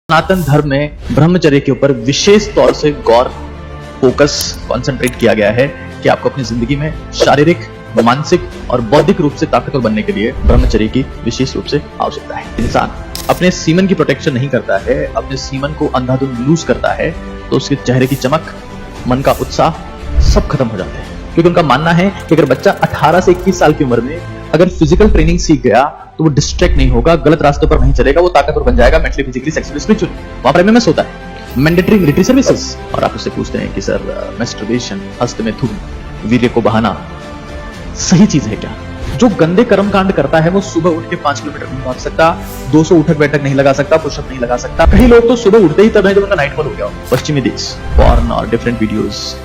सनातन धर्म में ब्रह्मचर्य के ऊपर विशेष तौर से गौर फोकस कंसंट्रेट किया गया है कि आपको अपनी जिंदगी में शारीरिक, मानसिक और बौद्धिक रूप से ताकतवर बनने के लिए ब्रह्मचर्य की विशेष रूप से आवश्यकता है। इंसान अपने सीमन की प्रोटेक्शन नहीं करता है, अपने सीमन को अंधाधुंध लूज करता है, तो उसके चेहरे की चमक, मन का उत्साह सब खत्म हो जाते हैं। क्योंकि उनका मानना है कि अगर बच्चा 18 से 21 साल की उम्र में अगर फिजिकल ट्रेनिंग सीख गया तो वो डिस्ट्रैक्ट नहीं होगा, गलत रास्तों पर नहीं चलेगा, वो ताकतवर बन जाएगा मेंटली, फिजिकली, सेक्सुअली, स्पिरिचुअली। वहां पर एमएमएस होता है, मैंडेटरी मिलिट्री सर्विसेज। और आप उससे पूछते हैं कि सर मैस्टरबेशन, हस्त में थूक, वीर्य को बहाना सही चीज है क्या? जो गंदे कर्म कांड करता है वो सुबह उठ के 5 किलोमीटर नहीं भाग सकता, 200 उठक बैठक नहीं लगा सकता, पुशअप नहीं लगा सकता। कई लोग तो सुबह उठते ही तब है जब उनका नाइटफॉल हो गया। पश्चिमी देश पॉर्न और डिफरेंट वीडियोस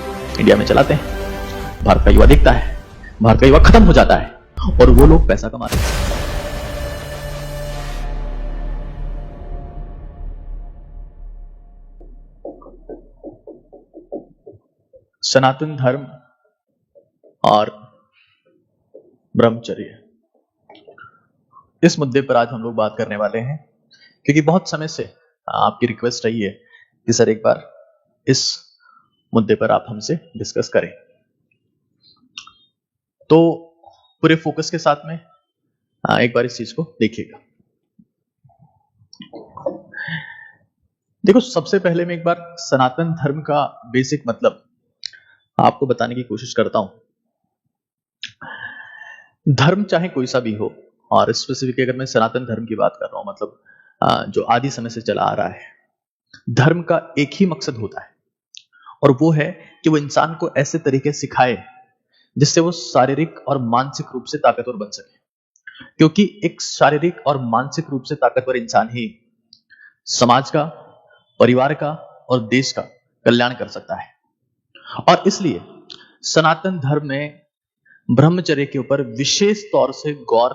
इंडिया में चलाते हैं, भारत का युवा देखता है, भारत का युवा खत्म हो जाता है और वो लोग पैसा कमा रहे हैं। सनातन धर्म और ब्रह्मचर्य, इस मुद्दे पर आज हम लोग बात करने वाले हैं, क्योंकि बहुत समय से आपकी रिक्वेस्ट रही है कि सर एक बार इस मुद्दे पर आप हमसे डिस्कस करें। तो पूरे फोकस के साथ में एक बार इस चीज को देखिएगा। देखो, सबसे पहले मैं एक बार सनातन धर्म का बेसिक मतलब आपको बताने की कोशिश करता हूं। धर्म चाहे कोई सा भी हो, और स्पेसिफिक अगर मैं सनातन धर्म की बात कर रहा हूं, मतलब जो आदि समय से चला आ रहा है, धर्म का एक ही मकसद होता है और वो है कि वो इंसान को ऐसे तरीके सिखाए जिससे वो शारीरिक और मानसिक रूप से ताकतवर बन सके। क्योंकि एक शारीरिक और मानसिक रूप से ताकतवर इंसान ही समाज का, परिवार का और देश का कल्याण कर सकता है। और इसलिए सनातन धर्म में ब्रह्मचर्य के ऊपर विशेष तौर से गौर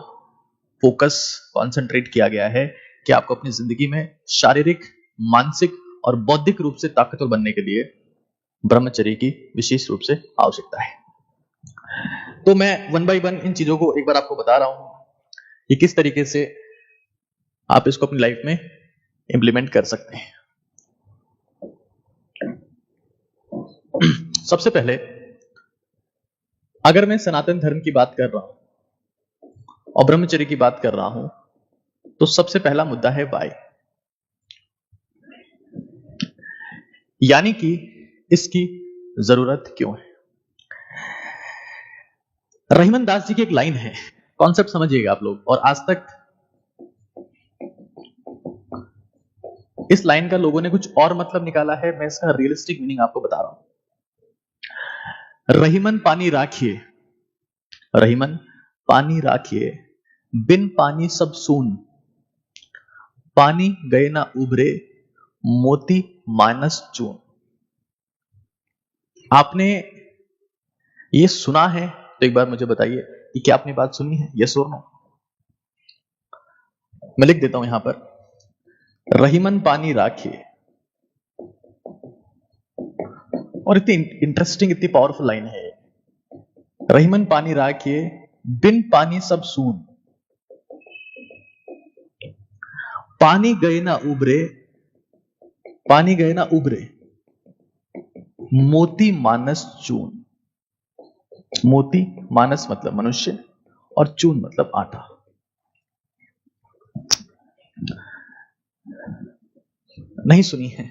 फोकस कंसंट्रेट किया गया है कि आपको अपनी जिंदगी में शारीरिक, मानसिक और बौद्धिक रूप से ताकतवर बनने के लिए ब्रह्मचर्य की विशेष रूप से आवश्यकता है। तो मैं वन बाय वन इन चीजों को एक बार आपको बता रहा हूं कि किस तरीके से आप इसको अपनी लाइफ में इंप्लीमेंट कर सकते हैं। सबसे पहले अगर मैं सनातन धर्म की बात कर रहा हूं और ब्रह्मचर्य की बात कर रहा हूं, तो सबसे पहला मुद्दा है वाई, यानी कि इसकी जरूरत क्यों है। रहीमन दास जी की एक लाइन है, कॉन्सेप्ट समझिएगा आप लोग, और आज तक इस लाइन का लोगों ने कुछ और मतलब निकाला है, मैं इसका रियलिस्टिक मीनिंग आपको बता रहा हूं। रहीमन पानी राखिए, रहीमन पानी राखिए, बिन पानी सब सून, पानी गए ना उभरे, मोती मानस चून। आपने ये सुना है तो एक बार मुझे बताइए कि क्या आपने बात सुनी है, यस और नो। मैं लिख देता हूं यहां पर, रहीमन पानी राखिए, और इतनी इंटरेस्टिंग, इतनी पावरफुल लाइन है। रहीमन पानी राखिए, बिन पानी सब सून, पानी गए ना उभरे, पानी गए ना उभरे, मोती मानस चून। मोती, मानस मतलब मनुष्य, और चून मतलब आटा। नहीं सुनी है,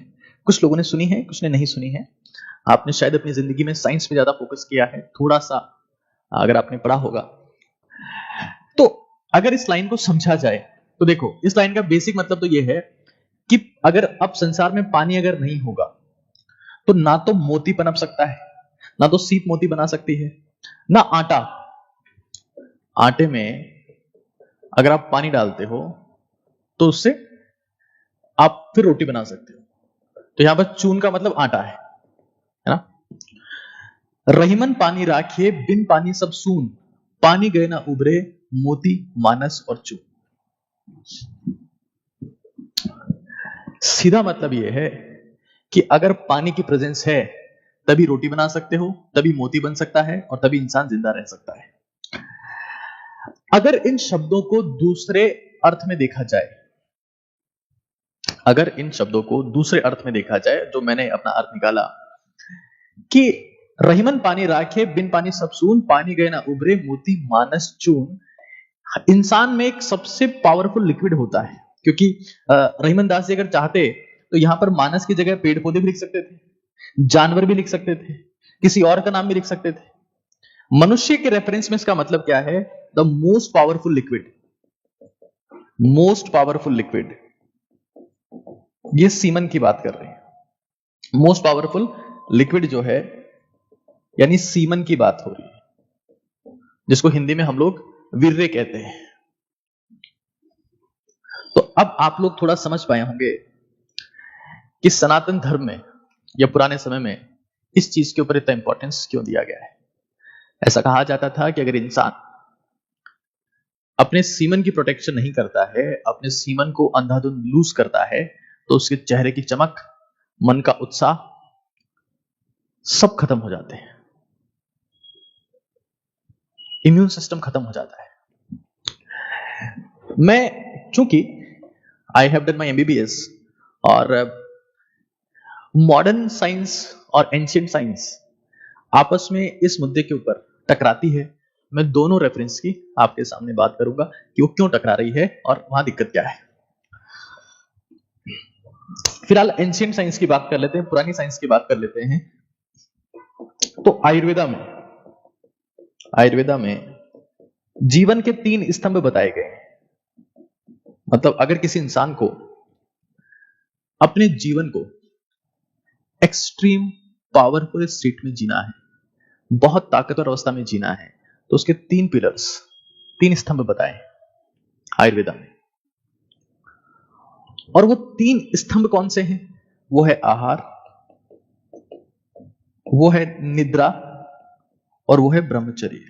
कुछ लोगों ने सुनी है, कुछ ने नहीं सुनी है। आपने शायद अपनी जिंदगी में साइंस पे ज्यादा फोकस किया है, थोड़ा सा अगर आपने पढ़ा होगा। तो अगर इस लाइन को समझा जाए तो देखो, इस लाइन का बेसिक मतलब तो यह है कि अगर अब संसार में पानी अगर नहीं होगा तो ना तो मोती पनप सकता है, ना तो सीप मोती बना सकती है, ना आटा। आटे में अगर आप पानी डालते हो तो उससे आप फिर रोटी बना सकते हो। तो यहां पर चून का मतलब आटा है ना। रहीमन पानी राखिए, बिन पानी सब सून, पानी गए ना उभरे, मोती मानस और चून। सीधा मतलब यह है कि अगर पानी की प्रेजेंस है तभी रोटी बना सकते हो, तभी मोती बन सकता है, और तभी इंसान जिंदा रह सकता है। अगर इन शब्दों को दूसरे अर्थ में देखा जाए, अगर इन शब्दों को दूसरे अर्थ में देखा जाए, जो मैंने अपना अर्थ निकाला कि रहीमन पानी राखे बिन पानी सब सून, पानी गए ना उभरे मोती मानस चून। इंसान में एक सबसे पावरफुल लिक्विड होता है, क्योंकि रहीमन दास जी अगर चाहते तो यहां पर मानस की जगह पेड़ पौधे भी लिख सकते थे, जानवर भी लिख सकते थे, किसी और का नाम भी लिख सकते थे। मनुष्य के रेफरेंस में इसका मतलब क्या है? The most powerful liquid, most powerful liquid, ये सीमन की बात कर रहे हैं। मोस्ट पावरफुल लिक्विड जो है यानी सीमन की बात हो रही है, जिसको हिंदी में हम लोग वीर्य कहते हैं। तो अब आप लोग थोड़ा समझ पाए होंगे कि सनातन धर्म में या पुराने समय में इस चीज के ऊपर इतना इंपॉर्टेंस क्यों दिया गया है। ऐसा कहा जाता था कि अगर इंसान अपने सीमन की प्रोटेक्शन नहीं करता है, अपने सीमन को अंधाधुंध लूज करता है, तो उसके चेहरे की चमक, मन का उत्साह सब खत्म हो जाते हैं, इम्यून सिस्टम खत्म हो जाता है। मैं चूंकि I have done my MBBS और मॉडर्न साइंस और एंशिएंट साइंस आपस में इस मुद्दे के ऊपर टकराती है, मैं दोनों रेफरेंस की आपके सामने बात करूंगा कि वो क्यों टकरा रही है और वहां दिक्कत क्या है। फिलहाल एंशिएंट साइंस की बात कर लेते हैं, पुरानी साइंस की बात कर लेते हैं। तो आयुर्वेदा में जीवन के 3 स्तंभ बताए गए। मतलब अगर किसी इंसान को अपने जीवन को एक्सट्रीम पावरफुल स्टेट में जीना है, बहुत ताकतवर अवस्था में जीना है, तो उसके 3 पिलर्स, 3 स्तंभ बताए आयुर्वेदा में। और वो 3 स्तंभ कौन से हैं? वो है आहार, वो है निद्रा और वो है ब्रह्मचर्य।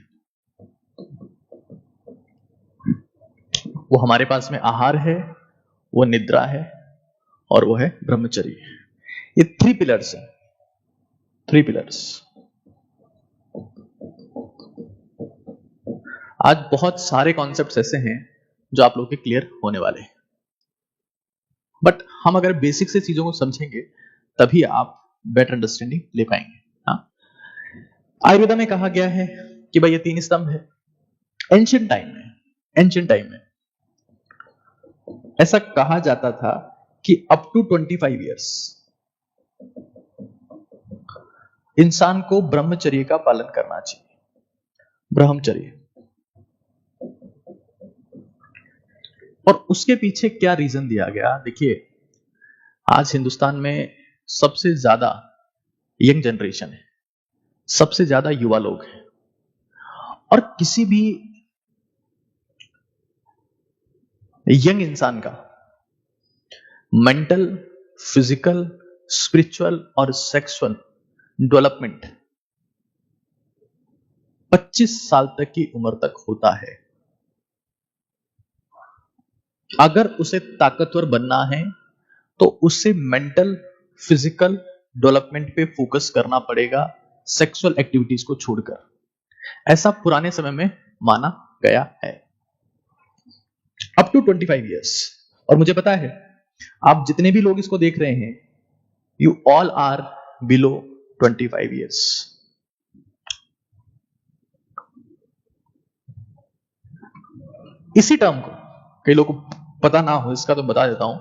वो हमारे पास में आहार है, वो निद्रा है और वो है ब्रह्मचर्य। ये 3 पिलर्स हैं, 3 पिलर्स। आज बहुत सारे कॉन्सेप्ट्स ऐसे हैं जो आप लोगों के क्लियर होने वाले हैं, बट हम अगर बेसिक से चीजों को समझेंगे तभी आप बेटर अंडरस्टैंडिंग ले पाएंगे। हाँ, आयुर्वेदा में कहा गया है कि भाई ये 3 स्तंभ है। एंशिएंट टाइम में ऐसा कहा जाता था कि अप टू 25 इयर्स इंसान को ब्रह्मचर्य का पालन करना चाहिए। ब्रह्मचर्य। और उसके पीछे क्या रीजन दिया गया? देखिए, आज हिंदुस्तान में सबसे ज्यादा यंग जनरेशन है, सबसे ज्यादा युवा लोग हैं, और किसी भी यंग इंसान का मेंटल, फिजिकल, स्पिरिचुअल और सेक्सुअल डेवलपमेंट 25 साल तक की उम्र तक होता है। अगर उसे ताकतवर बनना है तो उसे मेंटल, फिजिकल डेवलपमेंट पे फोकस करना पड़ेगा, सेक्सुअल एक्टिविटीज को छोड़कर। ऐसा पुराने समय में माना गया है। Up to 25 years. और मुझे पता है आप जितने भी लोग इसको देख रहे हैं, you all are below 25 years. इसी टर्म को कई लोगों को पता ना हो, इसका तो बता देता हूं,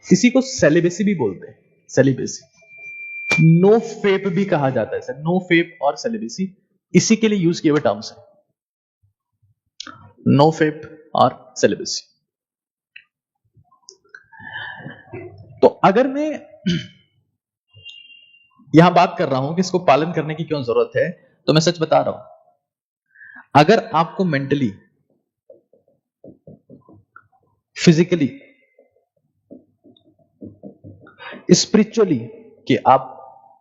इसी को सेलिबेसी भी बोलते हैं। सेलिबेसी, नो फेप भी कहा जाता है। नो फेप और सेलिबेसी इसी के लिए यूज किए हुए टर्म्स हैं, नो फेप और सेलिबेसी। तो अगर मैं यहां बात कर रहा हूं कि इसको पालन करने की क्यों जरूरत है, तो मैं सच बता रहा हूं, अगर आपको मेंटली, फिजिकली, स्पिरिचुअली कि आप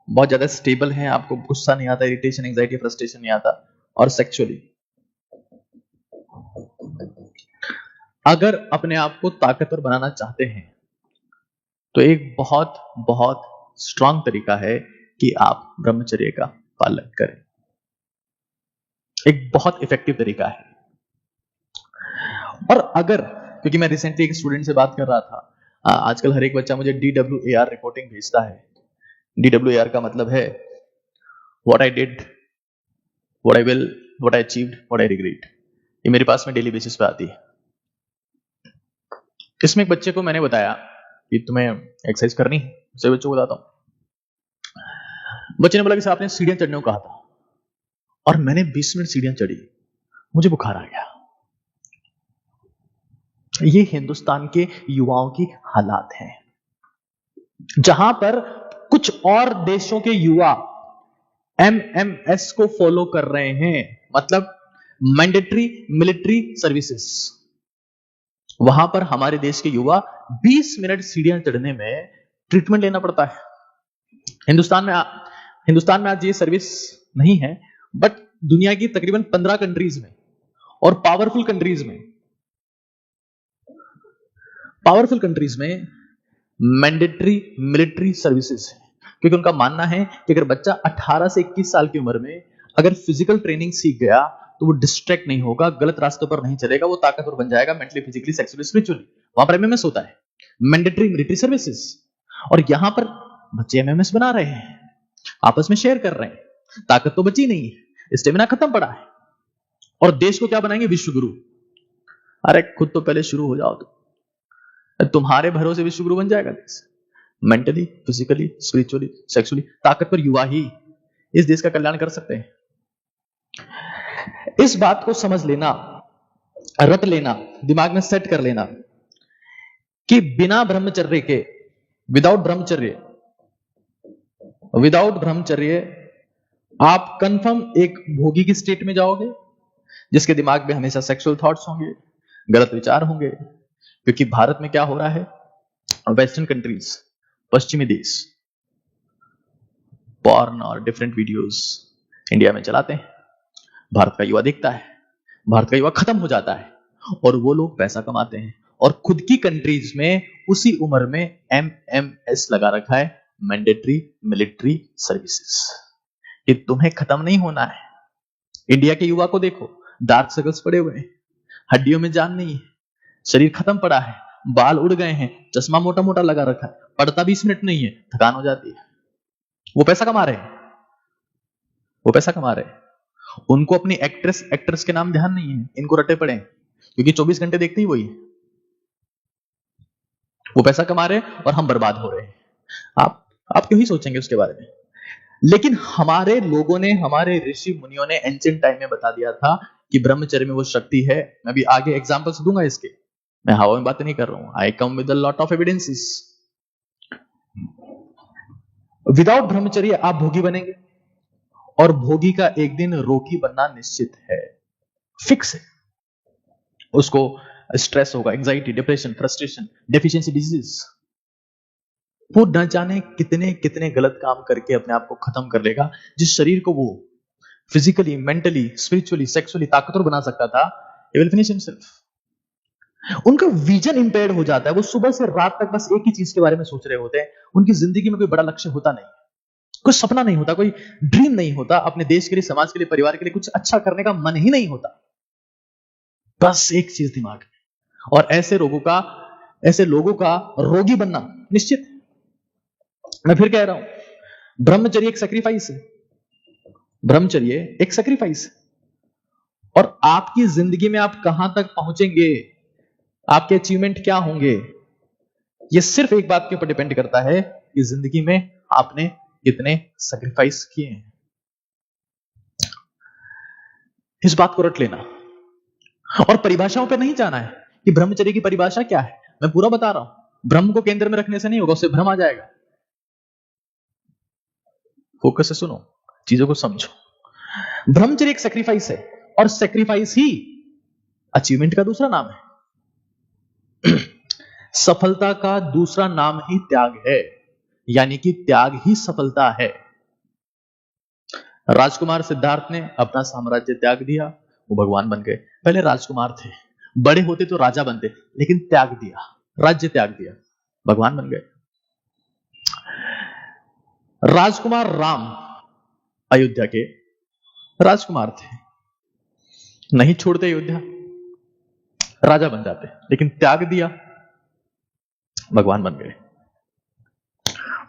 बहुत ज्यादा स्टेबल हैं, आपको गुस्सा नहीं आता, इरिटेशन, एंजाइटी, फ्रस्ट्रेशन नहीं आता, और सेक्सुअली अगर अपने आप को ताकतवर बनाना चाहते हैं, तो एक बहुत बहुत स्ट्रांग तरीका है कि आप ब्रह्मचर्य का पालन करें। एक बहुत इफेक्टिव तरीका है। और अगर, क्योंकि मैं रिसेंटली एक स्टूडेंट से बात कर रहा था, आजकल हर एक बच्चा मुझे DWAR रिपोर्टिंग भेजता है। DWAR का मतलब है what I did, what I will, what I achieved, what I regret. ये मेरे पास में डेली बेसिस पे आती है। इसमें एक बच्चे को मैंने बताया कि तुम्हें एक्सरसाइज करनी है, उसे बच्चों को बताता हूं। बच्चे ने बोला कि सर आपने सीढ़ियां चढ़ने को कहा था और मैंने 20 मिनट सीढ़ियां चढ़ी, मुझे बुखार आ गया। ये हिंदुस्तान के युवाओं की हालात हैं, जहां पर कुछ और देशों के युवा MMS को फॉलो कर रहे हैं, मतलब मैंडेटरी मिलिट्री सर्विसेज। वहां पर हमारे देश के युवा 20 मिनट सीढ़ियां चढ़ने में ट्रीटमेंट लेना पड़ता है। हिंदुस्तान में आज ये सर्विस नहीं है, बट दुनिया की तकरीबन 15 कंट्रीज में और पावरफुल कंट्रीज में मैंडेटरी मिलिट्री सर्विसेज है, क्योंकि उनका मानना है कि अगर बच्चा 18 से 21 साल की उम्र में अगर फिजिकल ट्रेनिंग सीख गया तो वो डिस्ट्रैक्ट नहीं होगा, गलत रास्तों पर नहीं चलेगा, वो ताकतवर बन जाएगा मेंटली, फिजिकली, सेक्सुअली, स्पिरिचुअली। वहां पर MMS होता है, मैंडेटरी मिलिट्री सर्विसेज। और यहां पर बच्चे MMS बना रहे हैं, आपस में शेयर कर रहे हैं, ताकत तो बची नहीं है, स्टेमिना खत्म पड़ा है, और देश को क्या बनाएंगे? विश्व गुरु। अरे खुद तो पहले शुरू हो जाओ, तो तुम्हारे भरोसे विश्व गुरु बन जाएगा देश। मेंटली, फिजिकली, स्पिरिचुअली, सेक्सुअली ताकतवर युवा ही इस देश का कल्याण कर सकते हैं। इस बात को समझ लेना, रट लेना, दिमाग में सेट कर लेना कि बिना ब्रह्मचर्य के, विदाउट ब्रह्मचर्य आप कंफर्म एक भोगी की स्टेट में जाओगे, जिसके दिमाग में हमेशा सेक्सुअल थॉट्स होंगे, गलत विचार होंगे। क्योंकि भारत में क्या हो रहा है, वेस्टर्न कंट्रीज, पश्चिमी देश पॉर्न और डिफरेंट वीडियोस इंडिया में चलाते हैं। भारत का युवा देखता है, भारत का युवा खत्म हो जाता है, और वो लोग पैसा कमाते हैं, और खुद की कंट्रीज में उसी उम्र में MMS लगा रखा है, मैंडेटरी मिलिट्री सर्विसेज। ये तुम्हें खत्म नहीं होना है। इंडिया के युवा को देखो, डार्क सर्कल्स पड़े हुए हैं, हड्डियों में जान नहीं है, शरीर खत्म पड़ा है, बाल उड़ गए हैं, चश्मा मोटा मोटा लगा रखा है, पढ़ता 20 मिनट नहीं है, थकान हो जाती है। वो पैसा कमा रहे हैं, उनको अपनी एक्ट्रेस के नाम ध्यान नहीं है, इनको रटे पड़े हैं, क्योंकि 24 घंटे देखते ही वही। वो पैसा कमा रहे हैं और हम बर्बाद हो रहे हैं। आप क्यों ही सोचेंगे उसके बारे में? लेकिन हमारे लोगों ने, हमारे ऋषि मुनियों ने एंशिएंट टाइम में बता दिया था कि ब्रह्मचर्य में वो शक्ति है। मैं अभी आगे एग्जांपल्स दूंगा इसके, मैं हवा में बातें नहीं कर रहा हूं। I come with a lot of evidences. Without ब्रह्मचर्य आप भोगी बनेंगे, और भोगी का एक दिन रोगी बनना निश्चित है, फिक्स है। उसको स्ट्रेस होगा, anxiety, depression, frustration, deficiency disease, वो न जाने कितने कितने गलत काम करके अपने आप को खत्म कर लेगा। जिस शरीर को वो फिजिकली, मेंटली, स्पिरिचुअली, सेक्सुअली ताकतवर बना सकता था, he will finish himself। उनका विजन इंपेयर्ड हो जाता है, वो सुबह से रात तक बस एक ही चीज के बारे में सोच रहे होते हैं। उनकी जिंदगी में कोई बड़ा लक्ष्य होता नहीं, कोई सपना नहीं होता, कोई ड्रीम नहीं होता, अपने देश के लिए, समाज के लिए, परिवार के लिए कुछ अच्छा करने का मन ही नहीं होता, बस एक चीज दिमाग में। और ऐसे लोगों का रोगी बनना निश्चित है। मैं फिर कह रहा हूं, ब्रह्मचर्य एक सैक्रिफाइस है, और आपकी जिंदगी में आप कहां तक पहुंचेंगे, आपके अचीवमेंट क्या होंगे, यह सिर्फ एक बात के ऊपर डिपेंड करता है कि जिंदगी में आपने कितने सैक्रिफाइस किए हैं। इस बात को रट लेना, और परिभाषाओं पर नहीं जाना है कि ब्रह्मचर्य की परिभाषा क्या है। मैं पूरा बता रहा हूं, ब्रह्म को केंद्र में रखने से नहीं होगा, उससे भ्रम आ जाएगा। फोकस से सुनो, चीजों को समझो। ब्रह्मचर्य एक सैक्रिफाइस है, और सैक्रिफाइस ही अचीवमेंट का दूसरा नाम है। सफलता का दूसरा नाम ही त्याग है, यानी कि त्याग ही सफलता है। राजकुमार सिद्धार्थ ने अपना साम्राज्य त्याग दिया, वो भगवान बन गए। पहले राजकुमार थे, बड़े होते तो राजा बनते, लेकिन त्याग दिया, राज्य त्याग दिया, भगवान बन गए। राजकुमार राम अयोध्या के राजकुमार थे, नहीं छोड़ते अयोध्या, राजा बन जाते, लेकिन त्याग दिया, भगवान बन गए।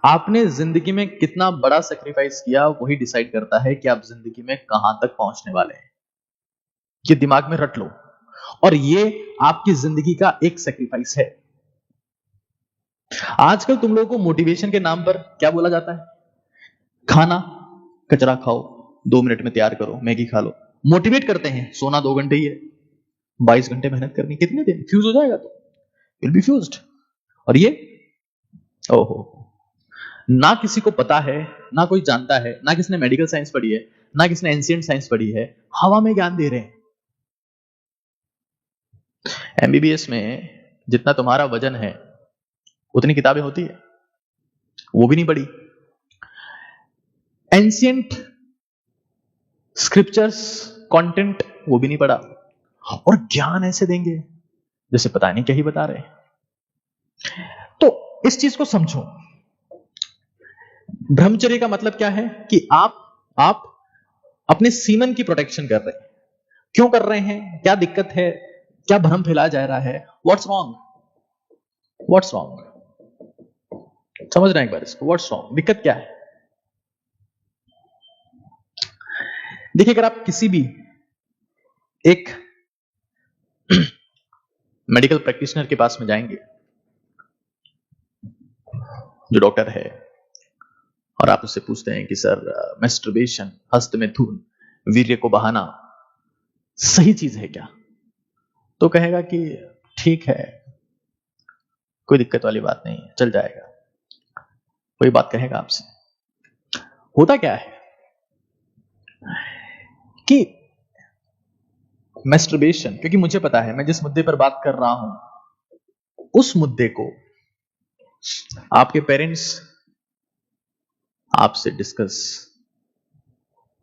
आपने जिंदगी में कितना बड़ा सेक्रीफाइस किया वही डिसाइड करता है कि आप जिंदगी में कहां तक पहुंचने वाले हैं। ये दिमाग में रट लो, और ये आपकी जिंदगी का एक सेक्रीफाइस है। आजकल तुम लोगों को मोटिवेशन के नाम पर क्या बोला जाता है? खाना कचरा खाओ, 2 मिनट में तैयार करो, मैगी खा लो। मोटिवेट करते हैं, सोना 2 घंटे ही है, 22 घंटे मेहनत करनी, कितने दिन फ्यूज हो जाएगा, तो विल बी फ्यूज्ड। और ये ओहो, ना किसी को पता है, ना कोई जानता है, ना किसी ने मेडिकल साइंस पढ़ी है, ना किसी ने एंशिएंट साइंस पढ़ी है, हवा में ज्ञान दे रहे हैं। एमबीबीएस में जितना तुम्हारा वजन है उतनी किताबें होती है, वो भी नहीं पढ़ी। एंशिएंट स्क्रिप्चर्स कंटेंट वो भी नहीं पढ़ा, और ज्ञान ऐसे देंगे जैसे पता नहीं क्या ही बता रहे हैं। तो इस चीज को समझो, ब्रह्मचर्य का मतलब क्या है कि आप अपने सीमन की प्रोटेक्शन कर रहे हैं। क्यों कर रहे हैं? क्या दिक्कत है? क्या भ्रम फैलाया जा रहा है? What's wrong? What's wrong? समझ रहे हैं एक बार इसको? What's wrong? दिक्कत क्या है? देखिए, अगर आप किसी भी एक मेडिकल प्रैक्टिशनर के पास में जाएंगे जो डॉक्टर है, और आप उससे पूछते हैं कि सर मैस्टरबेशन, हस्त में थून, वीर्य को बहाना सही चीज है क्या? तो कहेगा कि ठीक है, कोई दिक्कत वाली बात नहीं है, चल जाएगा। कोई बात कहेगा आपसे। होता क्या है कि मैस्टरबेशन, क्योंकि मुझे पता है मैं जिस मुद्दे पर बात कर रहा हूं उस मुद्दे को आपके पेरेंट्स आपसे डिस्कस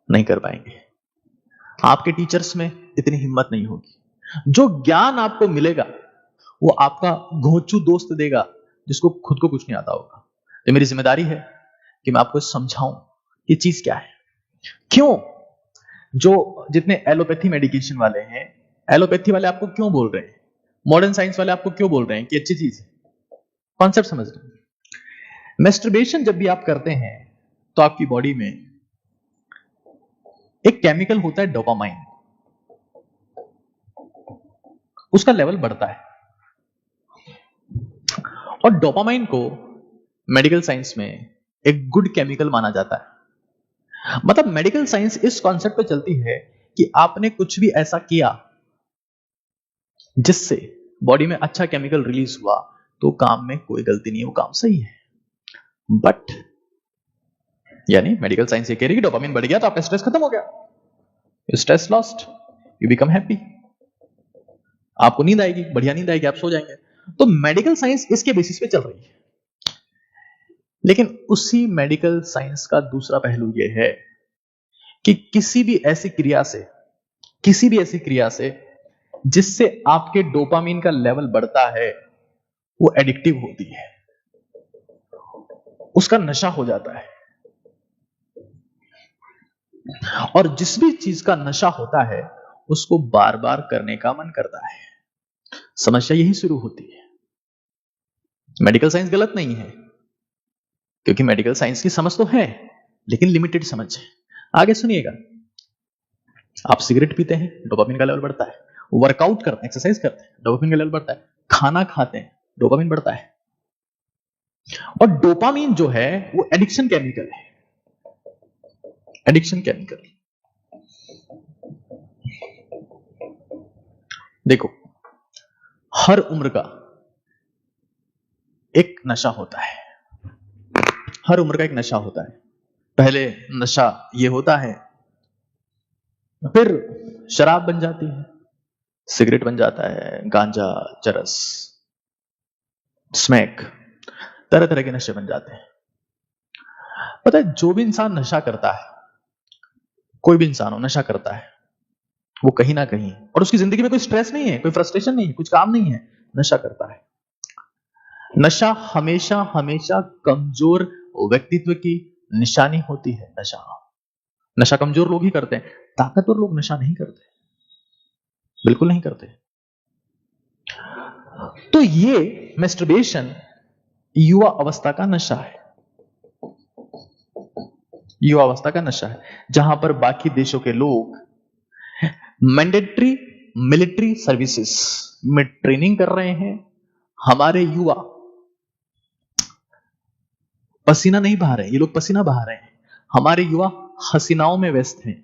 नहीं कर पाएंगे, आपके टीचर्स में इतनी हिम्मत नहीं होगी। जो ज्ञान आपको मिलेगा वो आपका घोंचू दोस्त देगा जिसको खुद को कुछ नहीं आता होगा। तो मेरी जिम्मेदारी है कि मैं आपको समझाऊं ये चीज क्या है। क्यों जो जितने एलोपैथी मेडिकेशन वाले हैं, एलोपैथी वाले आपको क्यों बोल रहे हैं, मॉडर्न साइंस वाले आपको क्यों बोल रहे हैं कि अच्छी चीज है? कॉन्सेप्ट समझ रहे हैं? मैस्टरबेशन जब भी आप करते हैं तो आपकी बॉडी में एक केमिकल होता है डोपामाइन, उसका लेवल बढ़ता है। और डोपामाइन को मेडिकल साइंस में एक गुड केमिकल माना जाता है। मतलब मेडिकल साइंस इस कॉन्सेप्ट पे चलती है कि आपने कुछ भी ऐसा किया जिससे बॉडी में अच्छा केमिकल रिलीज हुआ तो काम में कोई गलती नहीं है, वो काम सही है। बट यानी मेडिकल साइंस ये कह रही है कि डोपामिन बढ़ गया तो आपका स्ट्रेस खत्म हो गया, stress lost, you become happy, आपको नींद आएगी, बढ़िया नींद आएगी, आप सो जाएंगे। तो मेडिकल साइंस इसके बेसिस पे चल रही है। लेकिन उसी मेडिकल साइंस का दूसरा पहलू यह है कि किसी भी ऐसी क्रिया से जिससे आपके डोपामिन का लेवल बढ़ता है वो एडिक्टिव होती है, उसका नशा हो जाता है। और जिस भी चीज का नशा होता है उसको बार बार करने का मन करता है। समस्या यही शुरू होती है। मेडिकल साइंस गलत नहीं है, क्योंकि मेडिकल साइंस की समझ तो है लेकिन लिमिटेड समझ है। आगे सुनिएगा, आप सिगरेट पीते हैं, डोपामिन का लेवल बढ़ता है। वर्कआउट करते हैं, एक्सरसाइज करते हैं, डोपामिन का लेवल बढ़ता है। खाना खाते हैं, डोपामिन बढ़ता है। और डोपामिन जो है वो एडिक्शन केमिकल है, एडिक्शन केमिकल। देखो, हर उम्र का एक नशा होता है, हर उम्र का एक नशा होता है। पहले नशा ये होता है, फिर शराब बन जाती है, सिगरेट बन जाता है, गांजा, चरस, स्मैक, तरह तरह के नशे बन जाते हैं। पता है, जो भी इंसान नशा करता है, कोई भी इंसान हो नशा करता है, वो कहीं ना कहीं, और उसकी जिंदगी में कोई स्ट्रेस नहीं है, कोई फ्रस्ट्रेशन नहीं है, कुछ काम नहीं है, नशा करता है। नशा हमेशा हमेशा कमजोर व्यक्तित्व की निशानी होती है। नशा कमजोर लोग ही करते हैं, ताकतवर लोग नशा नहीं करते, बिल्कुल नहीं करते। तो ये मैस्टरबेशन युवा अवस्था का नशा है, युवा अवस्था का नशा है, जहां पर बाकी देशों के लोग मैंडेटरी मिलिट्री सर्विसेज में ट्रेनिंग कर रहे हैं, हमारे युवा पसीना नहीं बहा रहे, ये लोग पसीना बहा रहे हैं। हमारे युवा हसीनाओं में व्यस्त हैं,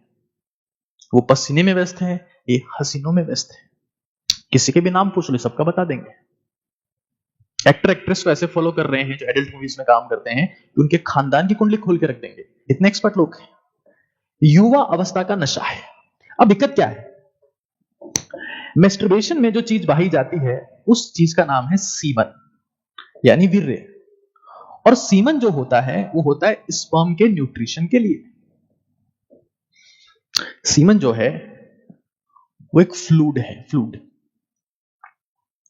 वो पसीने में व्यस्त हैं, ये हसीनों में व्यस्त हैं। किसी के भी नाम पूछ लो, सबका बता देंगे। एक्टर एक्ट्रेस को ऐसे फॉलो कर रहे हैं जो एडल्ट मूवीज में काम करते हैं कि उनके खानदान की कुंडली खोल के रख देंगे, इतने एक्सपर्ट लोग हैं। युवा अवस्था का नशा है। अब दिक्कत क्या है, मैस्टरबेशन में जो चीज बहाई जाती है उस चीज का नाम है सीमन, यानी वीर्य। और सीमन जो होता है वो होता है स्पर्म के न्यूट्रिशन के लिए। सीमन जो है वो एक फ्लूइड है, फ्लूइड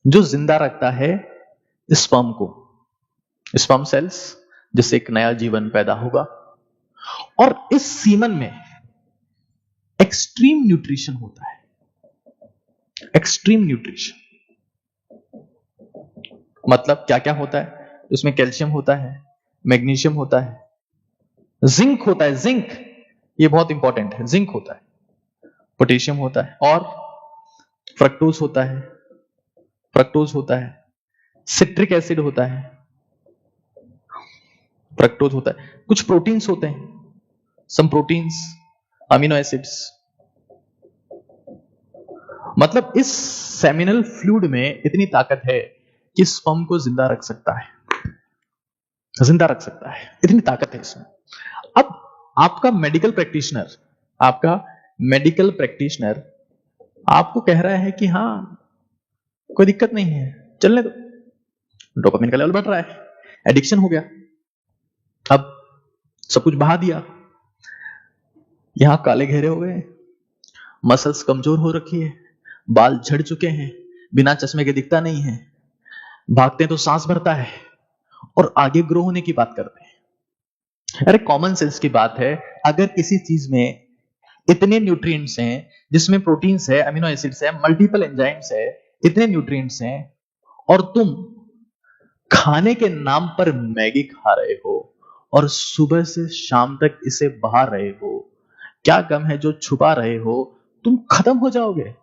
जो जिंदा रखता है स्पर्म को, स्पर्म सेल्स, जिससे एक नया जीवन पैदा होगा। और इस सीमन में एक्सट्रीम न्यूट्रिशन होता है, एक्सट्रीम न्यूट्रिशन मतलब क्या क्या होता है, उसमें कैल्शियम होता है, मैग्नीशियम होता है, जिंक होता है, जिंक ये बहुत इंपॉर्टेंट है, जिंक होता है, पोटेशियम होता है, और फ्रक्टोज होता है, फ्रक्टोज होता है, सिट्रिक एसिड होता है, फ्रक्टोज होता है, कुछ प्रोटीन्स होते हैं, सम प्रोटीन्स, अमीनो एसिड्स। मतलब इस सेमिनल फ्लूइड में इतनी ताकत है कि स्पर्म को जिंदा रख सकता है, जिंदा रख सकता है, इतनी ताकत है इसमें। अब आपका मेडिकल प्रैक्टिशनर, आपका मेडिकल प्रैक्टिशनर आपको कह रहा है कि हां कोई दिक्कत नहीं है, चलने दो, डोपामिन का लेवल बढ़ रहा है, एडिक्शन हो गया, अब सब कुछ बहा दिया, यहां काले घेरे हो गए, मसल्स कमजोर हो रखी है, बाल झड़ चुके हैं, बिना चश्मे के दिखता नहीं है, भागते हैं तो सांस भरता है, और आगे ग्रो होने की बात करते हैं। अरे कॉमन सेंस की बात है, अगर किसी चीज में इतने न्यूट्रिएंट्स हैं, जिसमें प्रोटीन्स है, अमीनो एसिड्स है, मल्टीपल एंजाइम्स है, इतने न्यूट्रिएंट्स हैं, और तुम खाने के नाम पर मैगी खा रहे हो और सुबह से शाम तक इसे बहा रहे हो, क्या गम है जो छुपा रहे हो, तुम खत्म हो जाओगे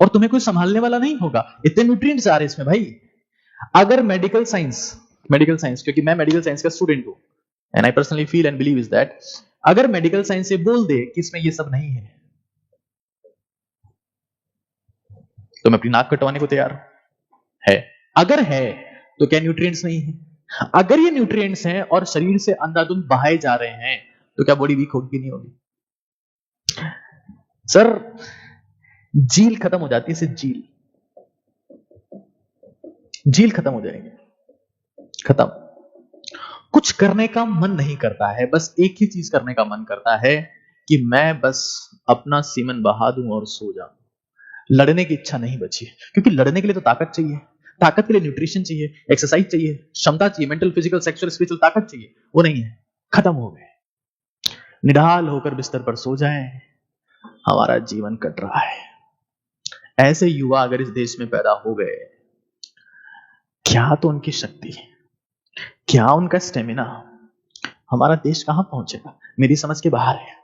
और तुम्हें कोई संभालने वाला नहीं होगा, इतने न्यूट्रिएंट्स आ रहे हैं इसमें भाई। अगर मेडिकल साइंस क्योंकि मैं मेडिकल साइंस का स्टूडेंट हूं, and I personally feel and believe is that, अगर मेडिकल साइंस से बोल दे कि इसमें ये सब नहीं है, तो मैं अपनी नाक कटवाने को तैयार है। अगर है तो क्या न्यूट्रिएंट्स नहीं है? अगर ये न्यूट्रिएंट्स हैं और शरीर से अंधाधुंध बहाए जा रहे हैं, तो क्या बॉडी वीक होगी कि नहीं होगी? सर झील खत्म हो जाती है, सिर्फ झील खत्म हो जाएगी, खत्म। कुछ करने का मन नहीं करता है, बस एक ही चीज करने का मन करता है कि मैं बस अपना सीमन बहा दूं और सो जाऊं। लड़ने की इच्छा नहीं बची, क्योंकि लड़ने के लिए तो ताकत चाहिए, ताकत के लिए न्यूट्रिशन चाहिए, एक्सरसाइज चाहिए, क्षमता चाहिए, मेंटल, फिजिकल, सेक्सुअल, स्पिरिचुअल ताकत चाहिए, वो नहीं है, खत्म हो गए। निढाल होकर बिस्तर पर सो जाएं, हमारा जीवन कट रहा है। ऐसे युवा अगर इस देश में पैदा हो गए, क्या तो उनकी शक्ति, क्या उनका स्टेमिना, हमारा देश कहां पहुंचेगा, मेरी समझ के बाहर है।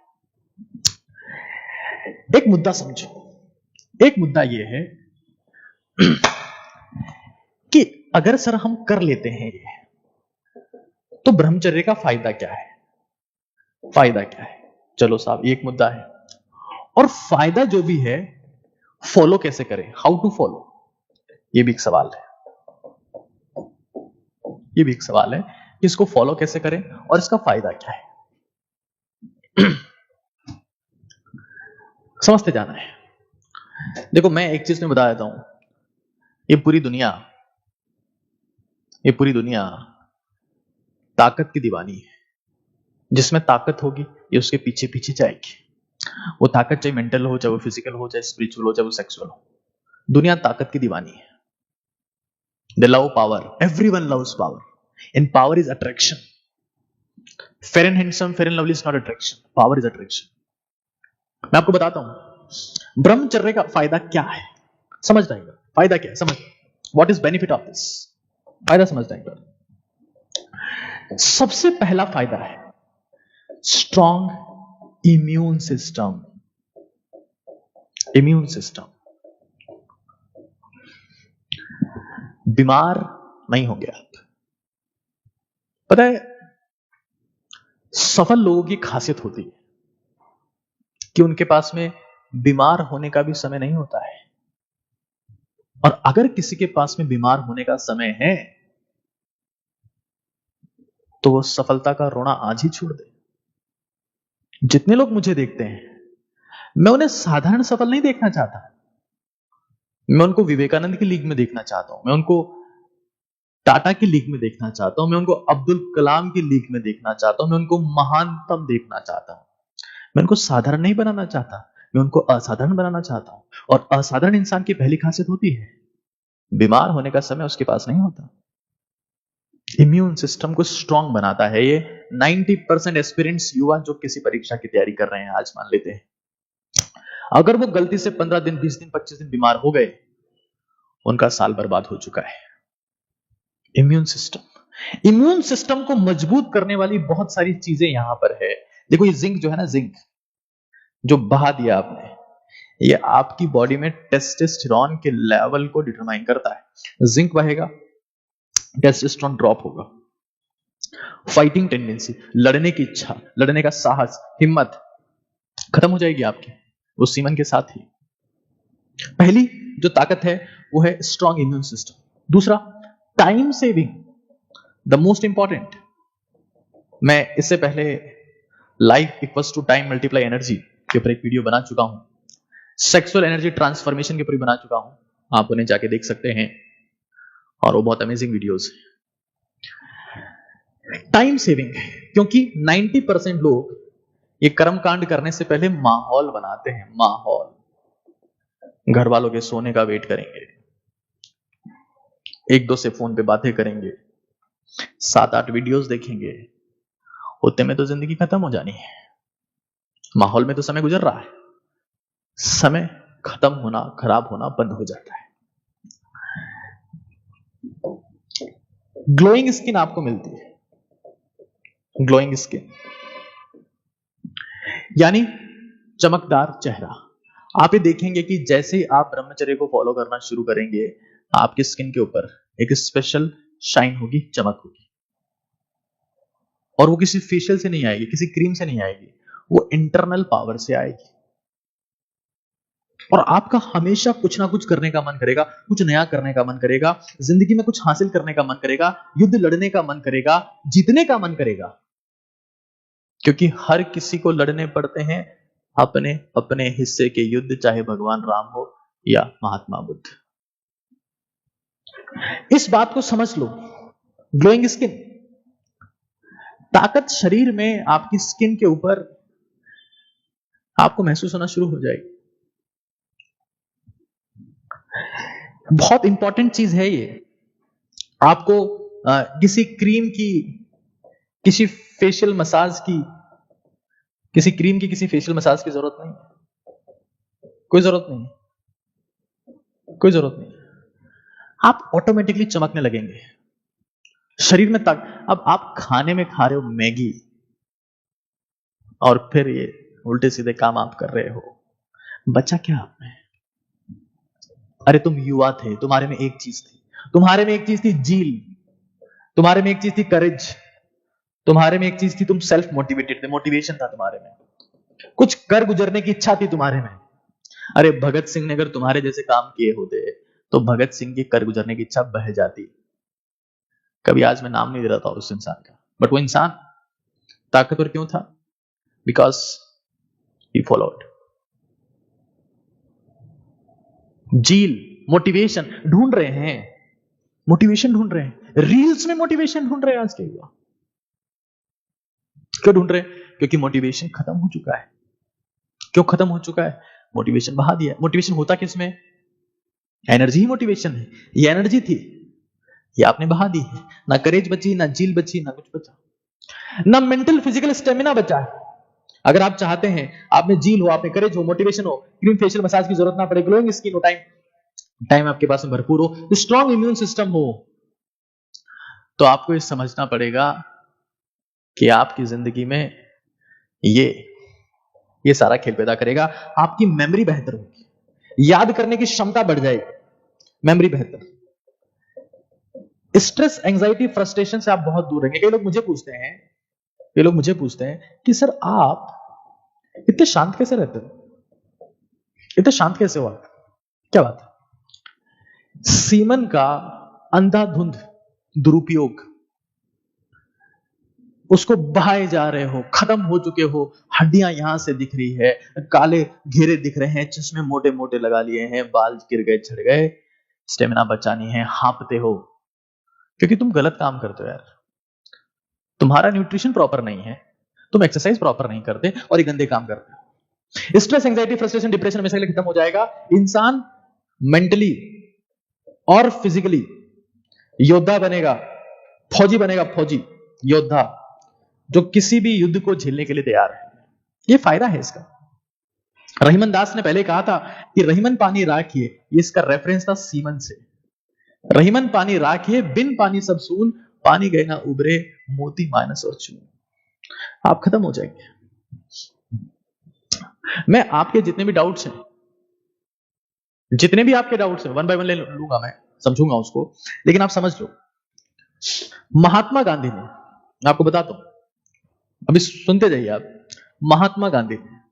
एक मुद्दा समझो, एक मुद्दा यह है कि अगर सर हम कर लेते हैं ये, तो ब्रह्मचर्य का फायदा क्या है? फायदा क्या है? चलो साहब, एक मुद्दा है, और फायदा जो भी है फॉलो कैसे करें, हाउ टू फॉलो, ये भी एक सवाल है, ये भी एक सवाल है कि इसको फॉलो कैसे करें और इसका फायदा क्या है। समझते जाना है। देखो मैं एक चीज में बता देता हूं, ये पूरी दुनिया ताकत की दीवानी है। जिसमें ताकत होगी ये उसके पीछे पीछे जाएगी। वो ताकत चाहे मेंटल हो, चाहे वो फिजिकल हो, चाहे स्पिरिचुअल हो, चाहे वो सेक्सुअल हो, दुनिया ताकत की दीवानी है। They love power. Everyone loves power. And power is attraction. Fair and handsome, fair and lovely is not attraction. Power is attraction. मैं आपको बताता हूं ब्रह्मचर्य का फायदा क्या है, समझ रहेगा। फायदा क्या है समझ, what is benefit of this. फायदा समझते हैं एक बार। सबसे पहला फायदा है strong immune system. Immune system, बीमार नहीं होंगे आप। पता है, सफल लोगों की खासियत होती है कि उनके पास में बीमार होने का भी समय नहीं होता है, और अगर किसी के पास में बीमार होने का समय है तो वो सफलता का रोना आज ही छोड़ दे। जितने लोग मुझे देखते हैं, मैं उन्हें साधारण सफल नहीं देखना चाहता, मैं उनको विवेकानंद की लीग में देखना चाहता हूं, मैं उनको टाटा की लीग में देखना चाहता हूं, मैं उनको अब्दुल कलाम की लीग में देखना चाहता हूं, मैं उनको महानतम देखना चाहता हूं। मैं उनको साधारण नहीं बनाना चाहता, मैं उनको असाधारण बनाना चाहता हूं। और असाधारण इंसान की पहली खासियत होती है बीमार होने का समय उसके पास नहीं होता। इम्यून सिस्टम को स्ट्रांग बनाता है ये। 90% एस्पिरेंट्स युवा जो किसी परीक्षा की तैयारी कर रहे हैं, आज मान लेते हैं, अगर वो गलती से 15 दिन, 20 दिन, 25 दिन बीमार हो गए, उनका साल बर्बाद हो चुका है। इम्यून सिस्टम को मजबूत करने वाली बहुत सारी चीजें यहां पर है। देखो, ये जिंक जो है ना, जिंक जो बहा दिया आपने, ये आपकी बॉडी में टेस्टोस्टेरोन के लेवल को डिटरमाइन करता है। जिंक बहेगा, टेस्टोस्टेरोन ड्रॉप होगा, फाइटिंग टेंडेंसी, लड़ने की इच्छा, लड़ने का साहस, हिम्मत खत्म हो जाएगी आपकी उस सीमन के साथ ही। पहली जो ताकत है वो है स्ट्रॉन्ग इम्यून सिस्टम। दूसरा, time saving, the most important. मैं इससे पहले life equals to time multiply energy के ऊपर एक वीडियो बना चुका हूं, सेक्सुअल एनर्जी ट्रांसफॉर्मेशन के ऊपर बना चुका हूं, आप उन्हें जाके देख सकते हैं, और वो बहुत अमेजिंग वीडियोस हैं। टाइम सेविंग, क्योंकि 90% लोग ये कर्म कांड करने से पहले माहौल बनाते हैं। माहौल, घर वालों के सोने का वेट करेंगे, एक दो से फोन पे बातें करेंगे, 7-8 वीडियोस देखेंगे, उतने में तो जिंदगी खत्म हो जानी है। माहौल में तो समय गुजर रहा है, समय खत्म होना, खराब होना बंद हो जाता है। ग्लोइंग स्किन आपको मिलती है। ग्लोइंग स्किन यानी चमकदार चेहरा। आप ये देखेंगे कि जैसे ही आप ब्रह्मचर्य को फॉलो करना शुरू करेंगे, आपकी स्किन के ऊपर एक स्पेशल शाइन होगी, चमक होगी, और वो किसी फेशियल से नहीं आएगी, किसी क्रीम से नहीं आएगी, वो इंटरनल पावर से आएगी। और आपका हमेशा कुछ ना कुछ करने का मन करेगा, कुछ नया करने का मन करेगा, जिंदगी में कुछ हासिल करने का मन करेगा, युद्ध लड़ने का मन करेगा, जीतने का मन करेगा, क्योंकि हर किसी को लड़ने पड़ते हैं अपने अपने हिस्से के युद्ध, चाहे भगवान राम हो या महात्मा बुद्ध। इस बात को समझ लो। ग्लोइंग स्किन, ताकत शरीर में आपकी स्किन के ऊपर आपको महसूस होना शुरू हो जाएगी। बहुत इंपॉर्टेंट चीज है ये। आपको किसी क्रीम की, किसी फेशियल मसाज की, किसी क्रीम की, किसी फेशियल मसाज की जरूरत नहीं, कोई जरूरत नहीं, कोई जरूरत नहीं। आप ऑटोमेटिकली चमकने लगेंगे शरीर में तक। अब आप खाने में खा रहे हो मैगी, और फिर ये उल्टे सीधे काम आप कर रहे हो, बचा क्या आप में? अरे तुम युवा थे, तुम्हारे में एक चीज थी, तुम्हारे में एक चीज थी जील, तुम्हारे में एक चीज थी करेज, तुम्हारे में एक चीज थी, तुम सेल्फ मोटिवेटेड थे, मोटिवेशन था तुम्हारे में, कुछ कर गुजरने की इच्छा थी तुम्हारे में। अरे भगत सिंह ने अगर तुम्हारे जैसे काम किए होते तो भगत सिंह की कर गुजरने की इच्छा बह जाती। कभी आज मैं नाम नहीं दे रहा था उस इंसान का, बट वो इंसान ताकतवर क्यों था? Because he followed zeal. Motivation ढूंढ रहे हैं, मोटिवेशन ढूंढ रहे हैं, रील्स में मोटिवेशन ढूंढ रहे हैं आज के युवा। क्यों ढूंढ रहे हैं? क्योंकि मोटिवेशन खत्म हो चुका है। क्यों खत्म हो चुका है? मोटिवेशन बहा दिया। मोटिवेशन होता किसमें? एनर्जी ही मोटिवेशन है। ये एनर्जी थी, ये आपने बहा दी है। ना करेज बची, ना जील बची, ना कुछ बचा, ना मेंटल फिजिकल स्टेमिना बचा है। अगर आप चाहते हैं आप में जील हो, आप में करेज हो, मोटिवेशन हो, क्रीम फेशियल मसाज की जरूरत ना पड़े, ग्लोइंग स्किन हो, टाइम आपके पास में भरपूर हो, स्ट्रॉन्ग इम्यून सिस्टम हो, तो आपको ये समझना पड़ेगा कि आपकी जिंदगी में ये सारा खेल पैदा करेगा। आपकी मेमोरी बेहतर होगी, याद करने की क्षमता बढ़ जाएगी, मेमोरी बेहतर। स्ट्रेस, एंजाइटी, फ्रस्ट्रेशन से आप बहुत दूर रहेंगे। कई लोग मुझे पूछते हैं कि सर आप इतने शांत कैसे रहते हो, इतने शांत कैसे हो आप, क्या बात है? सीमन का अंधाधुंध दुरुपयोग, उसको बहाए जा रहे हो, खत्म हो चुके हो, हड्डियां यहां से दिख रही है, काले घेरे दिख रहे हैं, चश्मे मोटे मोटे लगा लिए हैं, बाल गिर गए, झड़ गए, स्टेमिना बचानी है, हांपते हो क्योंकि तुम गलत काम करते हो यार। तुम्हारा न्यूट्रिशन प्रॉपर नहीं है, तुम एक्सरसाइज प्रॉपर नहीं करते और ये गंदे काम करते हो। स्ट्रेस, एंजाइटी, फ्रस्ट्रेशन, डिप्रेशन हमेशा के लिए खत्म हो जाएगा। इंसान मेंटली और फिजिकली योद्धा बनेगा, फौजी बनेगा, फौजी योद्धा जो किसी भी युद्ध को झेलने के लिए तैयार है। ये फायदा है इसका। रहीमन दास ने पहले कहा था कि रहीमन पानी राखिए, ये इसका रेफरेंस था सीमन से। रहीमन पानी राखिए, बिन पानी सब सून, पानी गए ना उबरे, मोती माइनस और चून। आप खत्म हो जाएंगे। मैं आपके जितने भी डाउट्स हैं, जितने भी आपके डाउट्स हैं, वन बाय वन ले लूंगा, मैं समझूंगा उसको, लेकिन आप समझ लो। महात्मा गांधी ने, मैं आपको बताता हूं, अभी सुनते जाइए आप। महात्मा गांधी ने